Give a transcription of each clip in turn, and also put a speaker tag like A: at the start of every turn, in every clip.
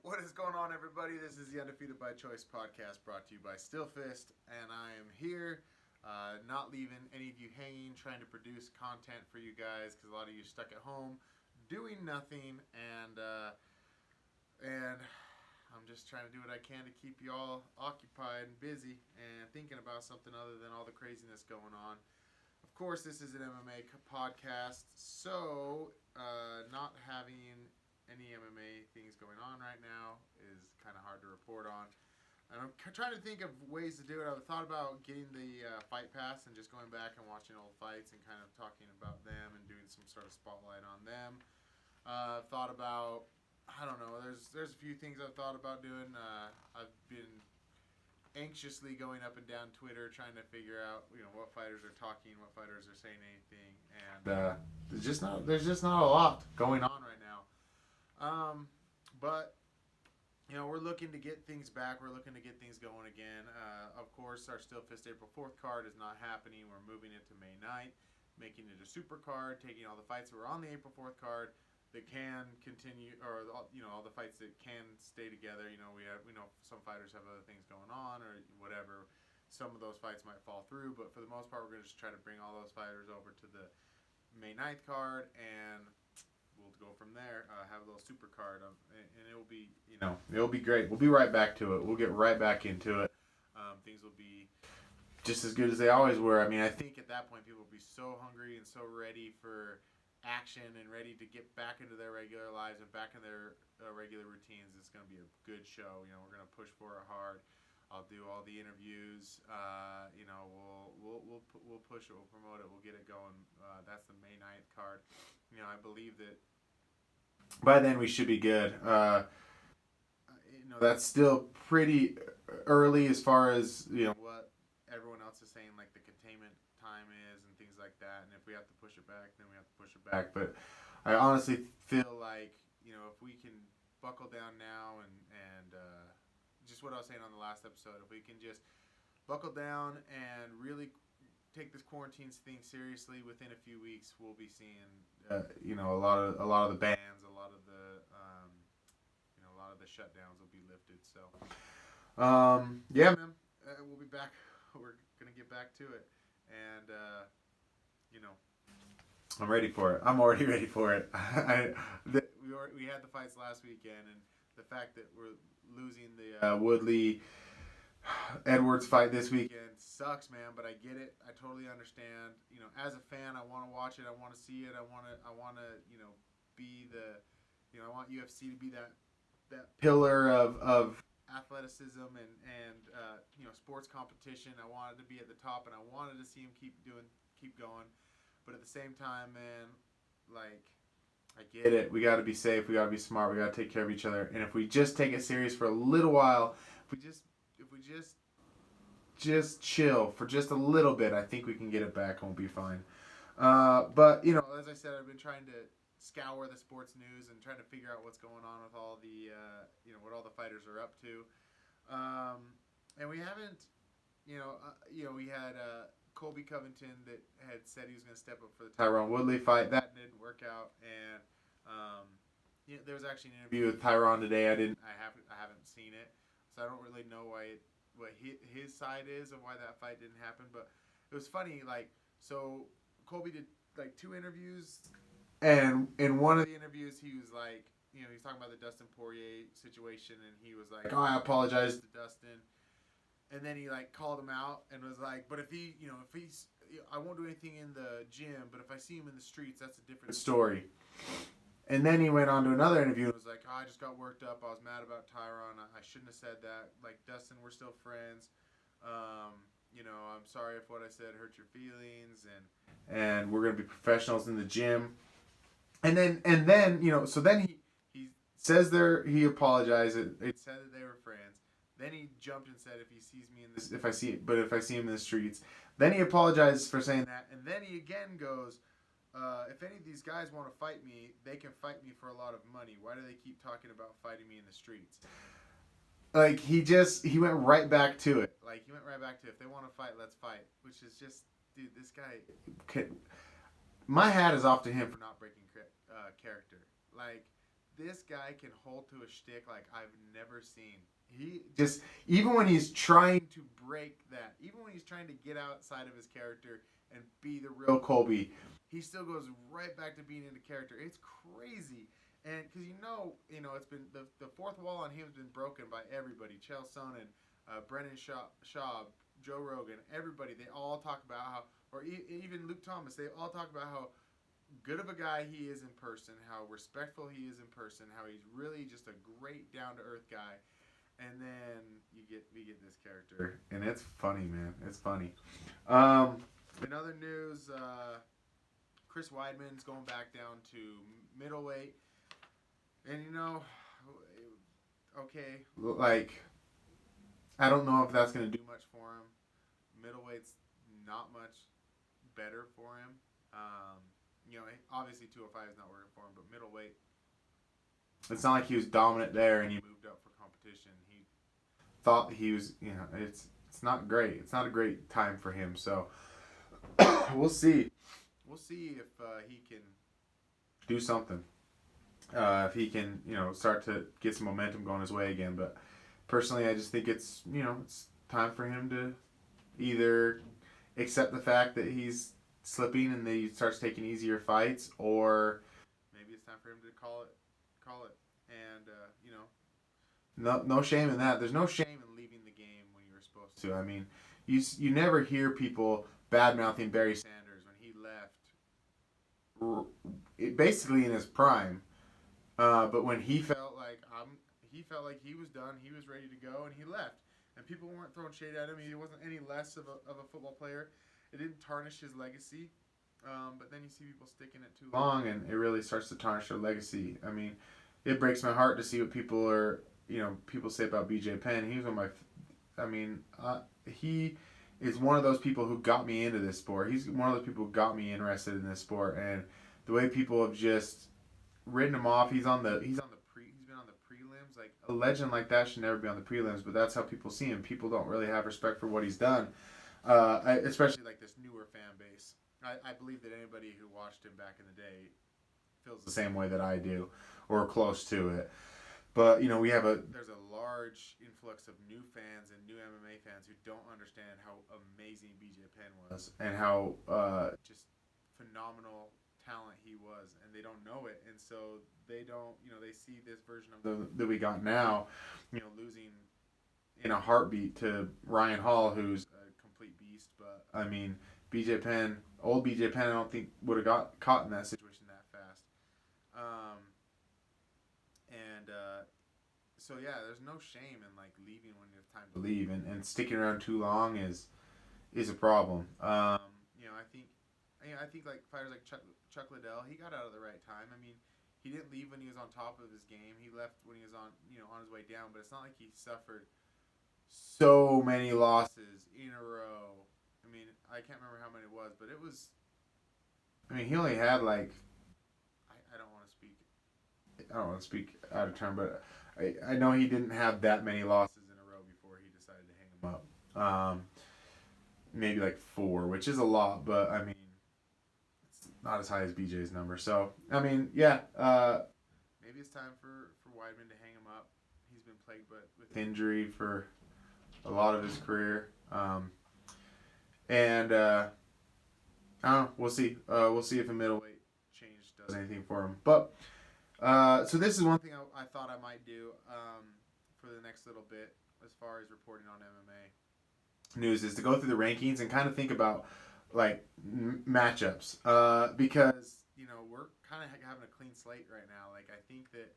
A: What is going on, everybody? This is the Undefeated by Choice podcast brought to you by Stillfist, and I am here, not leaving any of you hanging, trying to produce content for you guys because a lot of you are stuck at home doing nothing, and I'm just trying to do what I can to keep you all occupied and busy and thinking about something other than all the craziness going on. Of course, this is an MMA podcast, so not having any MMA things going on right now is kind of hard to report on. And I'm trying to think of ways to do it. I've thought about getting the Fight Pass and just going back and watching old fights and kind of talking about them and doing some sort of spotlight on them. I've thought about, I don't know, there's a few things I've thought about doing. I've been anxiously going up and down Twitter trying to figure out, what fighters are talking, what fighters are saying anything, and there's just not a lot going on right now. But we're looking to get things back. We're looking to get things going again. Of course, our Still Fist April 4th card is not happening. We're moving it to May 9th, making it a super card, taking all the fights that were on the April 4th card that can continue, or all the fights that can stay together. We know some fighters have other things going on or whatever. Some of those fights might fall through, but for the most part, we're going to just try to bring all those fighters over to the May 9th card, and we'll go from there. Have a little super card, and it'll be it'll be great. We'll be right back to it. We'll get right back into it. Things will be just as good as they always were. I mean, I think at that point people will be so hungry and so ready for action and ready to get back into their regular lives and back in their regular routines. It's going to be a good show. We're going to push for it hard. I'll do all the interviews. We'll push it. We'll promote it. We'll get it going. That's the May 9th card. I believe that by then we should be good. That's still pretty early as far as what everyone else is saying, like the containment time is and things like that. And if we have to push it back, then we have to push it back. But I honestly feel like if we can buckle down now and just what I was saying on the last episode, if we can just buckle down and really take this quarantine thing seriously, within a few weeks we'll be seeing a lot of the bans, a lot of the shutdowns will be lifted. So yeah, man, we'll be back. We're gonna get back to it, and I'm ready for it. I'm already ready for it. We had the fights last weekend, and the fact that we're losing the Woodley Edwards fight this weekend sucks, man. But I get it. I totally understand. As a fan, I want to watch it. I want to see it. I want to be the I want UFC to be that pillar of athleticism and sports competition. I wanted to be at the top, and I wanted to see him keep going. But at the same time, man, I get it. We got to be safe. We got to be smart. We got to take care of each other. And if we just take it serious for a little while, if we just chill for just a little bit, I think we can get it back and we'll be fine. But as I said, I've been trying to scour the sports news and trying to figure out what's going on with all the what all the fighters are up to. And we haven't, we had Colby Covington that had said he was going to step up for the Tyron Woodley fight. That didn't work out, and there was actually an interview with Tyron today. I haven't seen it, so I don't really know what his side is of why that fight didn't happen. But it was funny, so Colby did 2 interviews, and in one of the interviews he was like, he's talking about the Dustin Poirier situation, and he was like, "Oh, I apologize to Dustin." And then he called him out and was like, "But if he's, I won't do anything in the gym, but if I see him in the streets, that's a different story." And then he went on to another interview and was like, "Oh, I just got worked up. I was mad about Tyron. I shouldn't have said that. Dustin, we're still friends. I'm sorry if what I said hurt your feelings, and we're gonna be professionals in the gym." And then so then he says he apologized. It said that they were friends. Then he jumped and said, "If he sees me if I see him in the streets." Then he apologizes for saying that, and then he again goes, "If any of these guys want to fight me, they can fight me for a lot of money. Why do they keep talking about fighting me in the streets?" He went right back to it. He went right back to, if they want to fight, let's fight. Which is just, dude, this guy. My hat is off to him for not breaking character. this guy can hold to a shtick like I've never seen. He just, even when he's trying to break that, even when he's trying to get outside of his character and be the real Colby, he still goes right back to being into character. It's crazy. And because it's been the fourth wall on him has been broken by everybody. Chael Sonnen, Brennan Schaub, Joe Rogan, everybody. They all talk about how, or even Luke Thomas, they all talk about how good of a guy he is in person, how respectful he is in person, how he's really just a great down to earth guy. And then we get this character, and it's funny, man. It's funny. In other news, Chris Weidman's going back down to middleweight, and okay, like I don't know if that's gonna do much for him. Middleweight's not much better for him. Obviously 205 is not working for him, but middleweight, it's not like he was dominant there and he moved up for competition. He thought he was, it's not great. It's not a great time for him. So we'll see. We'll see if he can do something. If he can, start to get some momentum going his way again. But personally, I just think it's time for him to either accept the fact that he's slipping and then he starts taking easier fights, or maybe it's time for him to call it. And no shame in that. There's no shame in leaving the game when you were supposed to. I mean, you never hear people bad mouthing Barry Sanders when he left, basically in his prime. But when he felt like he was done, he was ready to go, and he left. And people weren't throwing shade at him. He wasn't any less of a football player. It didn't tarnish his legacy. But then you see people sticking it too long, and it really starts to tarnish their legacy. I mean, it breaks my heart to see what people say about BJ Penn. He was he is one of those people who got me into this sport. He's one of those people who got me interested in this sport, and the way people have just written him off. He's been on the prelims. Like, a legend like that should never be on the prelims, but that's how people see him. People don't really have respect for what he's done, especially like this newer fan base. I believe that anybody who watched him back in the day feels the same way that I do, or close to it. But there's a large influx of new fans and new MMA fans who don't understand how amazing BJ Penn was and how just phenomenal talent he was, and they don't know it, and so they don't. They see this version of that we got now, losing in a heartbeat to Ryan Hall, who's a complete beast. But I mean, old BJ Penn, I don't think would have got caught in that situation that fast. So yeah, there's no shame in like leaving when you have time to leave, and sticking around too long is a problem. I think like fighters like Chuck Liddell, he got out at the right time. I mean, he didn't leave when he was on top of his game. He left when he was on his way down. But it's not like he suffered so many losses in a row. I mean, I can't remember how many it was, but it was. I mean, he only had like. I don't want to speak out of turn, but I know he didn't have that many losses in a row before he decided to hang him up. Maybe like 4, which is a lot, but I mean, it's not as high as BJ's number. So I mean, yeah, maybe it's time for Weidman to hang him up. He's been plagued with injury for a lot of his career. And I don't know. We'll see. We'll see if a middleweight change does anything for him. But so this is one thing I thought I might do for the next little bit as far as reporting on MMA news is to go through the rankings and kind of think about like matchups because we're kind of having a clean slate right now. Like, I think that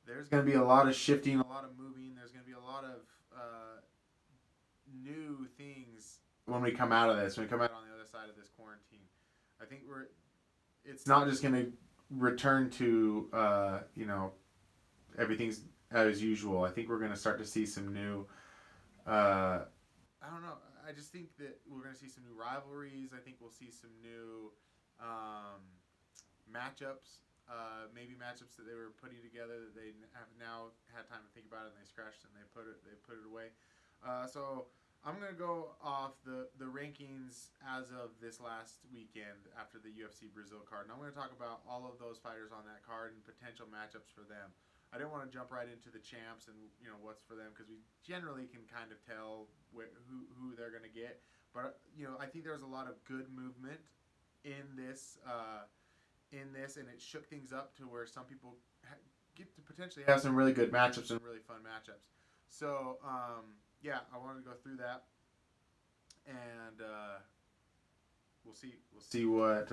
A: there's going to be a lot of shifting, a lot of moving. There's going to be a lot of new things when we come out of this, when we come out on the other side of this quarantine. I think it's not just going to return to, everything's as usual. I think we're going to start to see some new, I don't know. I just think that we're going to see some new rivalries. I think we'll see some new matchups. Maybe matchups that they were putting together that they have now had time to think about it, and they scratched and they put it away. So I'm gonna go off the rankings as of this last weekend after the UFC Brazil card, and I'm gonna talk about all of those fighters on that card and potential matchups for them. I didn't want to jump right into the champs and what's for them, because we generally can kind of tell who they're gonna get. But I think there was a lot of good movement in this, and it shook things up to where some people get to potentially have some really good matchups and really fun matchups. So yeah, I wanted to go through that, and we'll see what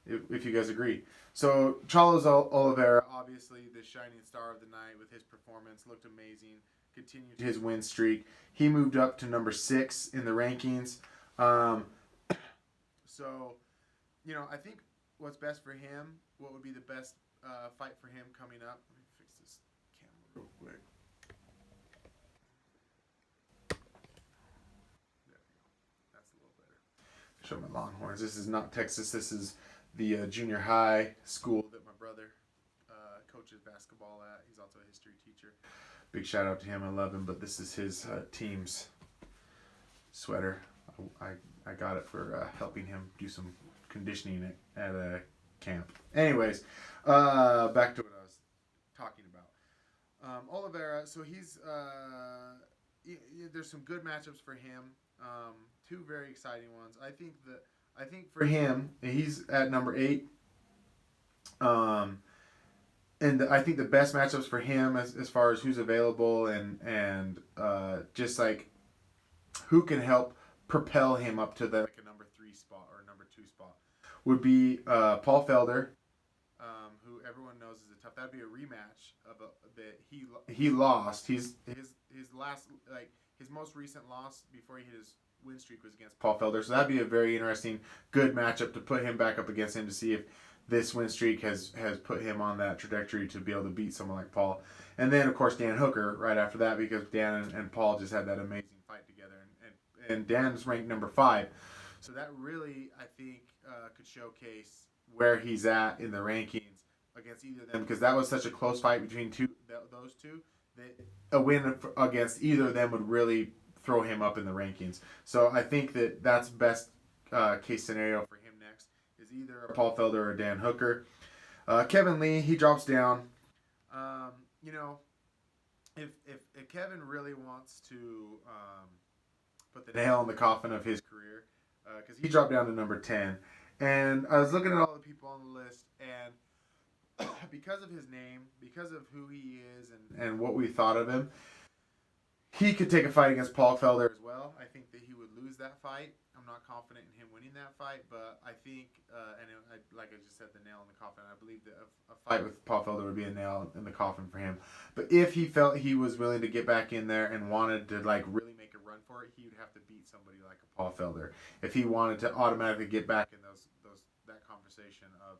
A: if you guys agree. So Charles Oliveira, obviously the shining star of the night with his performance, looked amazing. Continued his win streak. He moved up to number 6 in the rankings. So I think what's best for him, what would be the best fight for him coming up. Let me fix this camera real quick. That's a little better. Show my Longhorns. This is not Texas. This is the junior high school that my brother coaches basketball at. He's also a history teacher. Big shout out to him. I love him. But this is his team's sweater. I got it for helping him do some conditioning at a camp. Anyways, back to what I was talking about. Oliveira. So he's there's some good matchups for him. Two very exciting ones. I think for him, he's at number 8. And I think the best matchups for him as far as who's available and just like who can help propel him up to the like a number 3 spot or number 2 spot would be Paul Felder, who everyone knows is a tough. That'd be a rematch of that he lost. His last his most recent loss before he hit his win streak was against Paul Felder. So that'd be a very interesting, good matchup to put him back up against him to see if this win streak has put him on that trajectory to be able to beat someone like Paul. And then, of course, Dan Hooker right after that, because Dan and Paul just had that amazing fight together. And Dan's ranked number 5. So that really, I think, could showcase where he's at in the rankings against either of them, because that was such a close fight between those two that a win against either of them would really throw him up in the rankings. So I think that's best case scenario for him next is either a Paul Felder or a Dan Hooker. Kevin Lee, he drops down. If Kevin really wants to put the nail in the coffin of his career, because he dropped down to number 10, and I was looking at all the people on the list, and because of his name, because of who he is, and what we thought of him, he could take a fight against Paul Felder as well. I think that he would lose that fight. I'm not confident in him winning that fight, but I think, like I just said, the nail in the coffin. I believe that a fight with Paul Felder would be a nail in the coffin for him. But if he felt he was willing to get back in there and wanted to really make a run for it, he would have to beat somebody like a Paul Felder. If he wanted to automatically get back in that conversation of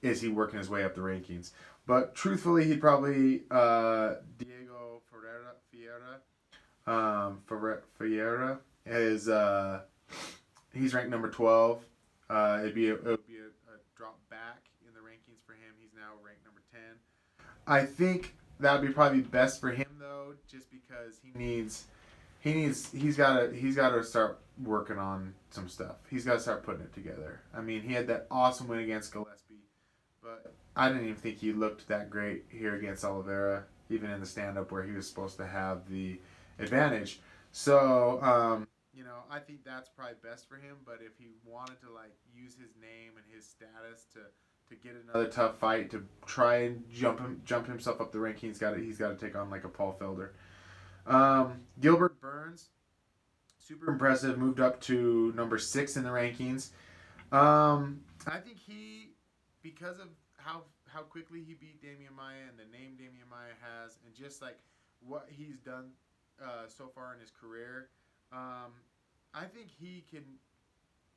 A: is he working his way up the rankings. But truthfully, he'd probably Diego Ferreira is he's ranked number 12. It would be a drop back in the rankings for him. He's now ranked number 10. I think that would be probably best for him though, just because he's got to start working on some stuff. He's got to start putting it together. I mean, he had that awesome win against Gillespie, but I didn't even think he looked that great here against Oliveira, even in the stand-up where he was supposed to have the advantage. So, I think that's probably best for him. But if he wanted to use his name and his status to get another tough fight, to try and jump himself up the ranking, he's got to take on like a Paul Felder. Gilbert Burns, super impressive, moved up to number 6 in the rankings. I think because of how quickly he beat Damian Maia and the name Damian Maia has, and just like what he's done so far in his career, I think he can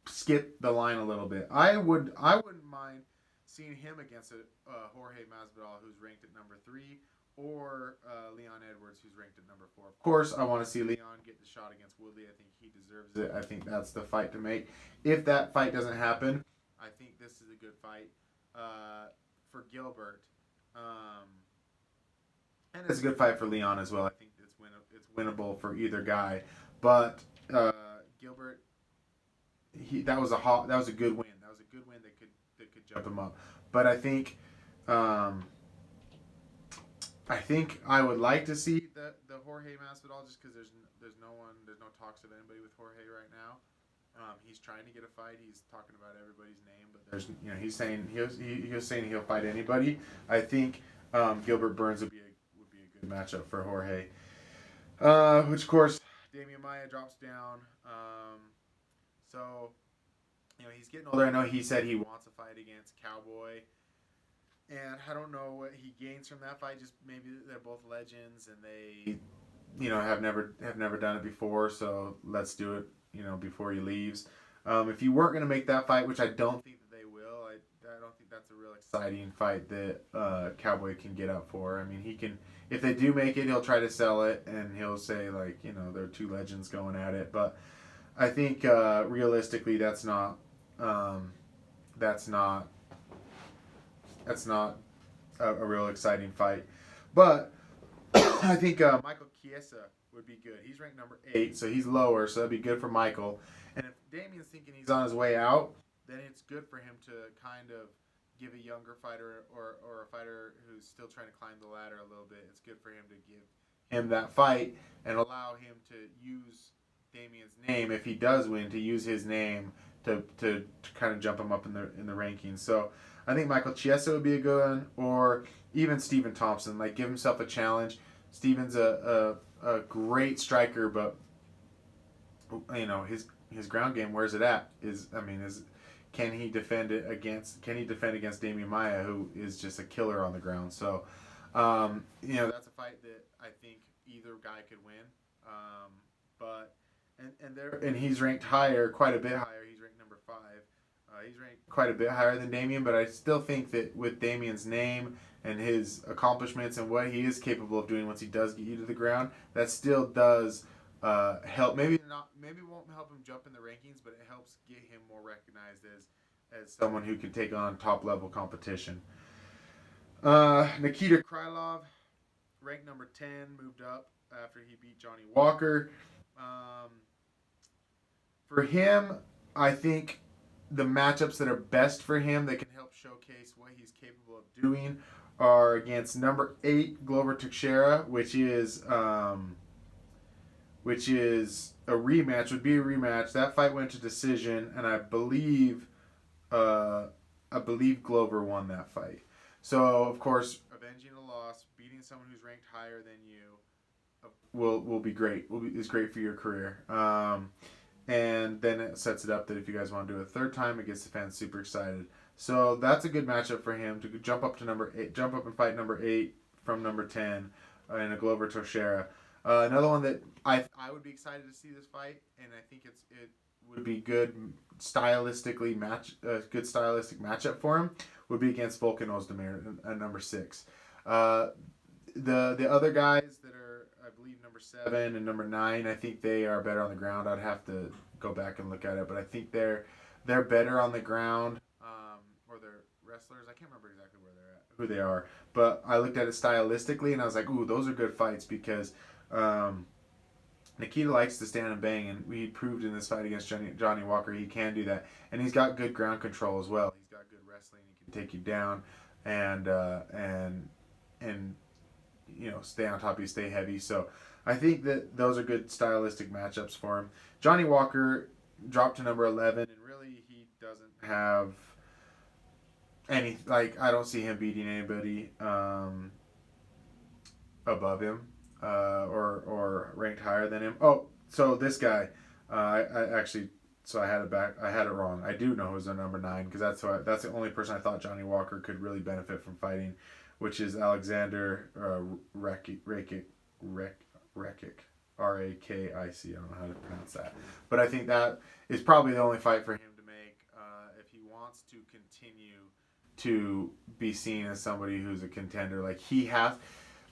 A: skip the line a little bit. I wouldn't mind seeing him against Jorge Masvidal, who's ranked at number 3, or Leon Edwards, who's ranked at number 4. Of course, I want to see Leon get the shot against Woodley. I think he deserves it. I think that's the fight to make. If that fight doesn't happen, I think this is a good fight for Gilbert. And it's a good fight for Leon as well. I think it's winnable for either guy. But Gilbert, that was a good win. That was a good win that could jump him up. But um, I think I would like to see the Jorge Masvidal, just because there's no talks of anybody with Jorge right now. He's trying to get a fight. He's talking about everybody's name, but he's saying he was saying he'll fight anybody. I think Gilbert Burns would be a good matchup for Jorge. Which of course Damian Maia drops down. So he's getting older. I know he said he wants a fight against Cowboy. And I don't know what he gains from that fight. Just maybe they're both legends and they, have never done it before. So let's do it, before he leaves. If you weren't going to make that fight, which I don't think that they will, I don't think that's a real exciting fight that Cowboy can get up for. I mean, he can. If they do make it, he'll try to sell it and he'll say there are two legends going at it. But I think realistically, that's not. That's not a real exciting fight. But I think Michael Chiesa would be good. He's ranked number 8, so he's lower, so that'd be good for Michael. And if Damian's thinking he's on his way out, then it's good for him to kind of give a younger fighter or a fighter who's still trying to climb the ladder a little bit. It's good for him to give him that fight and allow him to use Damian's name, if he does win, to use his name to kind of jump him up in the rankings. So I think Michael Chiesa would be a good one, or even Stephen Thompson. Give himself a challenge. Stephen's a great striker, but his ground game, where's it at? Can he defend against Damian Maia, who is just a killer on the ground? So that's a fight that I think either guy could win. And he's ranked higher, quite a bit higher. He's ranked number 5. He's ranked quite a bit higher than Damian, but I still think that with Damian's name and his accomplishments and what he is capable of doing once he does get you to the ground, that still does help. Maybe won't help him jump in the rankings, but it helps get him more recognized as someone who can take on top level competition. Nikita Krylov, ranked number 10, moved up after he beat Johnnie Walker. For him, I think the matchups that are best for him that can help showcase what he's capable of doing are against number 8 Glover Teixeira, which is a rematch. Would be a rematch. That fight went to decision, and I believe Glover won that fight. So of course, avenging a loss, beating someone who's ranked higher than you, will be great. Is great for your career. And then it sets it up that if you guys want to do it a third time, it gets the fans super excited. So that's a good matchup for him to jump up to number 8, jump up and fight number 8 from number 10 in a Glover Teixeira. Another one that I would be excited to see this fight, and I think it would be good good stylistic matchup for him, would be against Volkan Ozdemir at number 6. The other guys that are, I believe, number 7 and number 9, I think they are better on the ground. I'd have to go back and look at it, but I think they're better on the ground, or they're wrestlers. I can't remember exactly who they are, but I looked at it stylistically and I was like, ooh, those are good fights, because Nikita likes to stand and bang, and we proved in this fight against Johnnie Walker he can do that, and he's got good ground control as well. He's got good wrestling. He can take you down and stay on top of you, stay heavy. So I think that those are good stylistic matchups for him. Johnnie Walker dropped to number 11, and really he doesn't have any, I don't see him beating anybody above him or ranked higher than him. Oh, so this guy, I had it back. I had it wrong. I do know who's on number 9, because that's the only person I thought Johnnie Walker could really benefit from fighting, which is Alexander Rakic. Rakic. I don't know how to pronounce that. But I think that is probably the only fight for him to make if he wants to continue to be seen as somebody who's a contender. He has,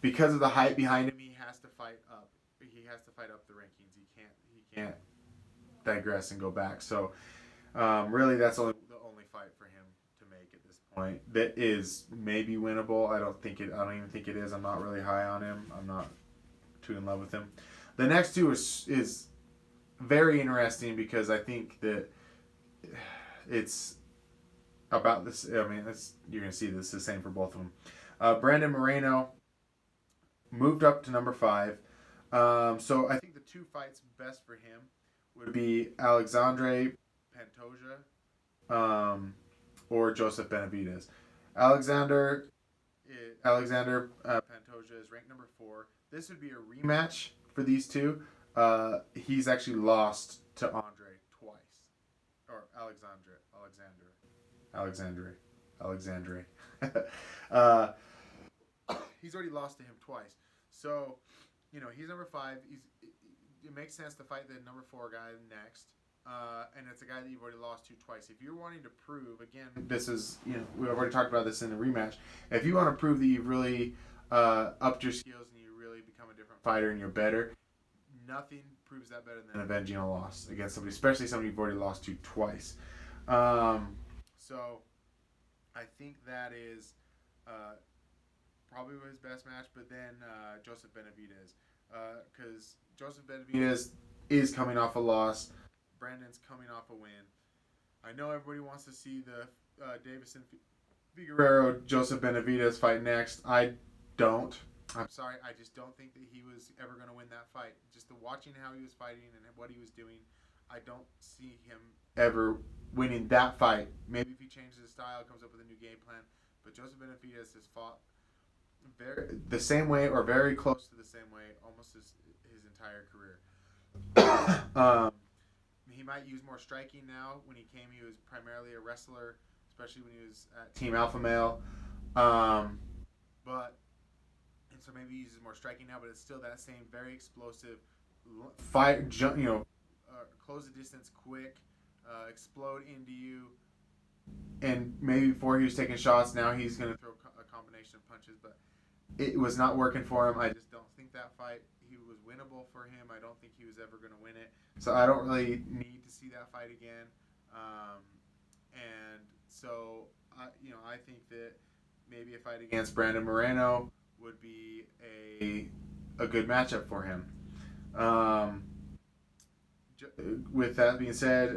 A: because of the hype behind him, he has to fight up. He has to fight up the rankings. He can't digress and go back. So really, that's the only fight for him to make at this point. That is maybe winnable. I don't even think it is. I'm not really high on him. I'm not too in love with him. The next two is very interesting because I think that it's about this. I mean, you're going to see this the same for both of them. Brandon Moreno moved up to number 5. So I think the 2 fights best for him would be Alexandre Pantoja or Joseph Benavidez. Alexander Pantoja is ranked number 4. This would be a rematch for these two. He's actually lost to Andre twice, or Alexandre. He's already lost to him twice. So, he's number 5. It makes sense to fight the number 4 guy next. And it's a guy that you've already lost to twice. If you're wanting to prove, again, this is, we've already talked about this in the rematch. If you want to prove that you've really upped your skills and you really become a different fighter and you're better, nothing proves that better than avenging a loss against somebody, especially somebody you've already lost to twice. So I think that is probably his best match, but then Joseph Benavidez. Because Joseph Benavidez is coming off a loss. Brandon's coming off a win. I know everybody wants to see the Davison Figueroa Joseph Benavidez fight next. I don't. I'm sorry. I just don't think that he was ever going to win that fight. Just watching how he was fighting and what he was doing, I don't see him ever winning that fight. Maybe if he changes his style, comes up with a new game plan. But Joseph Benavidez has fought the same way or very close to the same way almost his entire career. He might use more striking now. When he came, he was primarily a wrestler, especially when he was at Team Alpha Male. So maybe he uses more striking now, but it's still that same very explosive fight. Close the distance quick, explode into you, and maybe before he was taking shots, now he's going to throw a combination of punches, but it was not working for him. I just don't think that fight he was winnable for him. I don't think he was ever going to win it. So I don't really need to see that fight again. And so I think that maybe a fight against Brandon Moreno would be a good matchup for him. With that being said,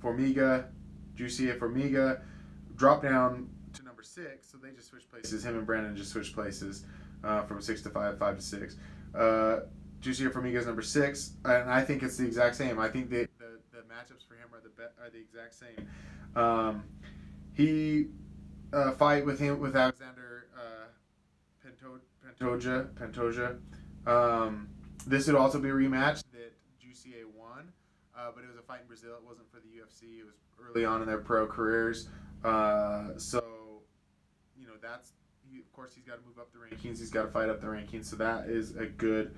A: Formiga dropped down to number 6, so they just switched places. Him and Brandon just switched places from 6 to 5, 5 to 6. Jussier Formiga is number 6, and I think it's the exact same. I think that the matchups for him are the exact same. He fight with Alexander Pantoja. This would also be a rematch that Jussier won, but it was a fight in Brazil. It wasn't for the UFC. It was early on in their pro careers. Of course, he's got to move up the rankings. He's got to fight up the rankings. So that is a good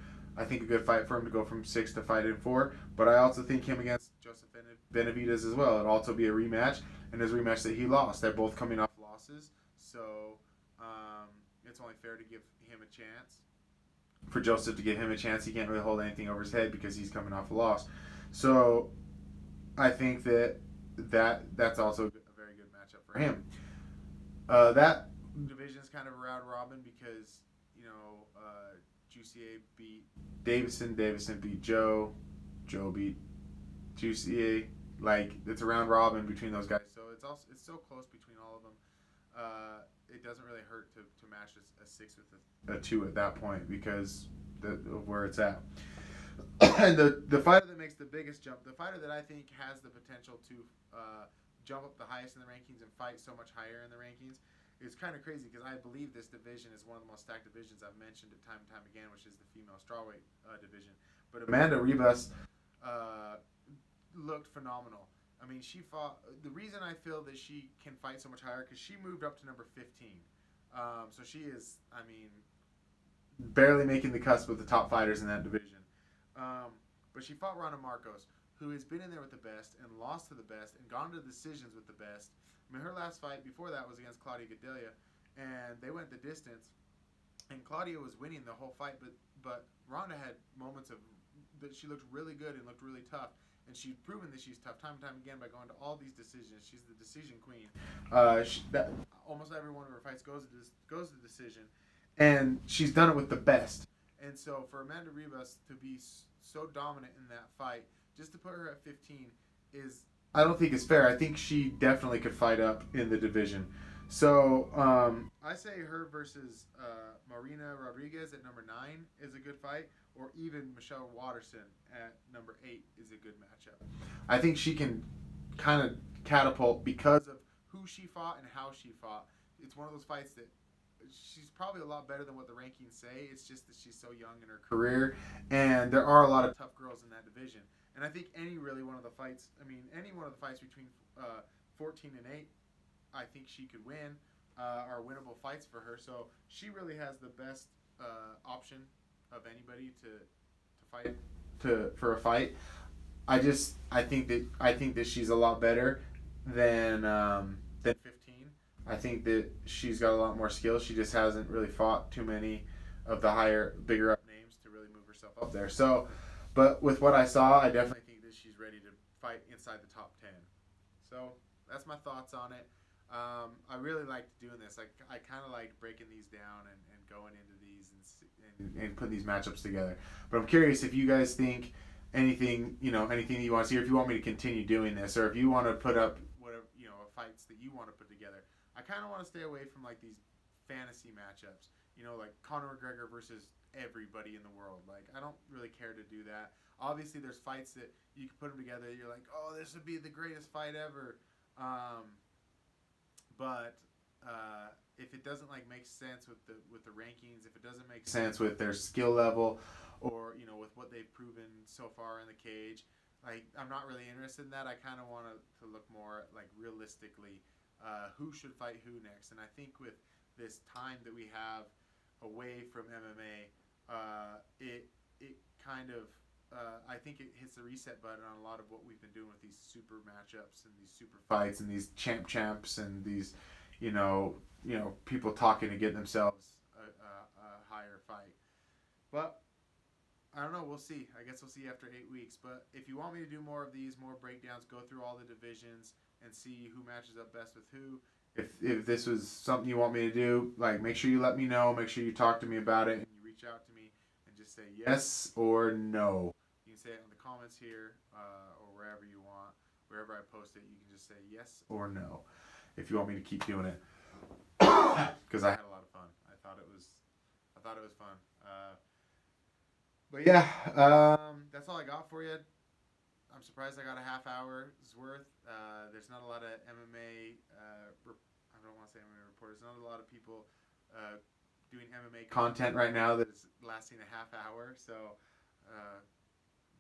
A: fight for him to go from 6 to fight in 4. But I also think him against Joseph Benavidez as well. It'll also be a rematch, and his rematch that he lost. They're both coming off losses, so it's only fair to give him a chance. For Joseph to give him a chance, he can't really hold anything over his head because he's coming off a loss. So I think that's also a very good matchup for him. That division is kind of a round robin because Jussier beat Davison beat Joe beat Jussier. Like, it's a round robin between those guys, so it's so close between all of them. It doesn't really hurt to match a 6 with a 2 at that point because of where it's at. And the fighter that makes the biggest jump, the fighter that I think has the potential to jump up the highest in the rankings and fight so much higher in the rankings, it's kind of crazy because I believe this division is one of the most stacked divisions. I've mentioned it time and time again, which is the female strawweight division. But Amanda Ribas looked phenomenal. I mean, she fought. The reason I feel that she can fight so much higher because she moved up to number 15. So she is, barely making the cusp with the top fighters in that division. But she fought Rana Marcos, who has been in there with the best and lost to the best and gone to decisions with the best. I mean, her last fight before that was against Claudia Gadelha, and they went the distance. And Claudia was winning the whole fight, but Ronda had moments that she looked really good and looked really tough. And she's proven that she's tough time and time again by going to all these decisions. She's the decision queen. Almost every one of her fights goes to decision, and she's done it with the best. And And so for Amanda Ribas to be so dominant in that fight, just to put her at 15 is, I don't think it's fair. I think she definitely could fight up in the division. So I say her versus Marina Rodriguez at number 9 is a good fight, or even Michelle Watterson at number 8 is a good matchup. I think she can kind of catapult because of who she fought and how she fought. It's one of those fights that she's probably a lot better than what the rankings say. It's just that she's so young in her career, and there are a lot of tough girls in that division. And I think any one of the fights between 14 and 8, I think she could win, are winnable fights for her. So she really has the best option of anybody to fight for a fight. I think that she's a lot better than 15. I think that she's got a lot more skill. She just hasn't really fought too many of the bigger up names to really move herself up there. So, but with what I saw, I definitely think that she's ready to fight inside the top 10. So that's my thoughts on it. I really liked doing this. I kind of liked breaking these down and going into these and putting these matchups together. But I'm curious if you guys think anything that you want to see, or if you want me to continue doing this, or if you want to put up whatever, fights that you want to put together. I kind of want to stay away from like these fantasy matchups, like Conor McGregor versus everybody in the world. Like, I don't really care to do that. Obviously, there's fights that you can put them together. You're like, oh, this would be the greatest fight ever. But if it doesn't make sense with the rankings, if it doesn't make sense with their skill level, or with what they've proven so far in the cage, I'm not really interested in that. I kind of want to look more realistically who should fight who next. And I think with this time that we have away from MMA, it kind of I think it hits the reset button on a lot of what we've been doing with these super matchups and these super fights and these champs and these people talking to get themselves a higher fight. But I don't know. We'll see. I guess we'll see after 8 weeks. But if you want me to do more of these, more breakdowns, go through all the divisions and see who matches up best with who. If this was something you want me to do, make sure you let me know. Make sure you talk to me about it and you reach out to me and just say yes or no. You can say it in the comments here or wherever you want. Wherever I post it, you can just say yes or no if you want me to keep doing it. Because I had a lot of fun. I thought it was fun. But yeah, that's all I got for you. I'm surprised I got a half hour's worth. There's not a lot of MMA, I don't want to say MMA reporters, not a lot of people doing MMA content right now that is lasting a half hour, so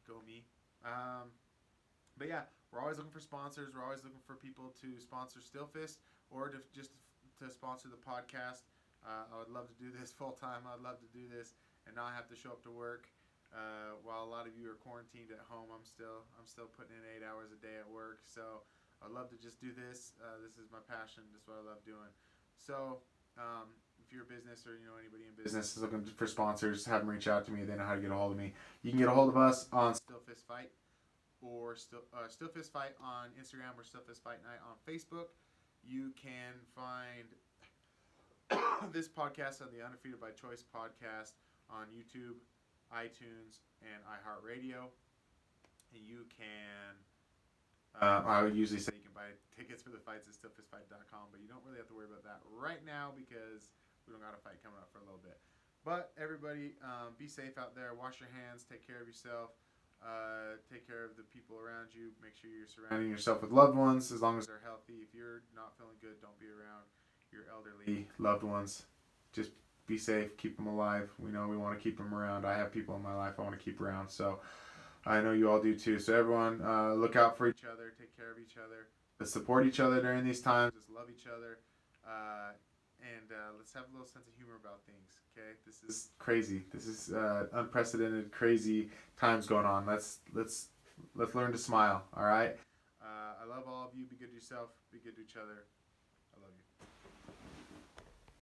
A: go me. But yeah, we're always looking for sponsors. We're always looking for people to sponsor Stillfist or just to sponsor the podcast. I would love to do this full time. I'd love to do this and not have to show up to work. While a lot of you are quarantined at home, I'm still putting in 8 hours a day at work. So I'd love to just do this. This is my passion. This is what I love doing. So if you're a business or anybody in business is looking for sponsors, have them reach out to me. They know how to get a hold of me. You can get a hold of us on Stillfist Fight or Stillfist Fight on Instagram or Stillfist Fight Night on Facebook. You can find this podcast on the Undefeated by Choice podcast on YouTube, iTunes, and iHeartRadio. And you can, I would usually say you can buy tickets for the fights at stillfistfight.com, but you don't really have to worry about that right now because we don't got a fight coming up for a little bit. But everybody, be safe out there. Wash your hands. Take care of yourself. Take care of the people around you. Make sure you're surrounding yourself with loved ones as long as they're healthy. If you're not feeling good, don't be around your elderly loved ones. Just be safe. Keep them alive. We know we want to keep them around. I have people in my life I want to keep around. So I know you all do too. So everyone, look out for each other. Take care of each other. Let's support each other during these times. Let's love each other. And let's have a little sense of humor about things. Okay, this is crazy. This is unprecedented, crazy times going on. Let's learn to smile. All right. I love all of you. Be good to yourself. Be good to each other.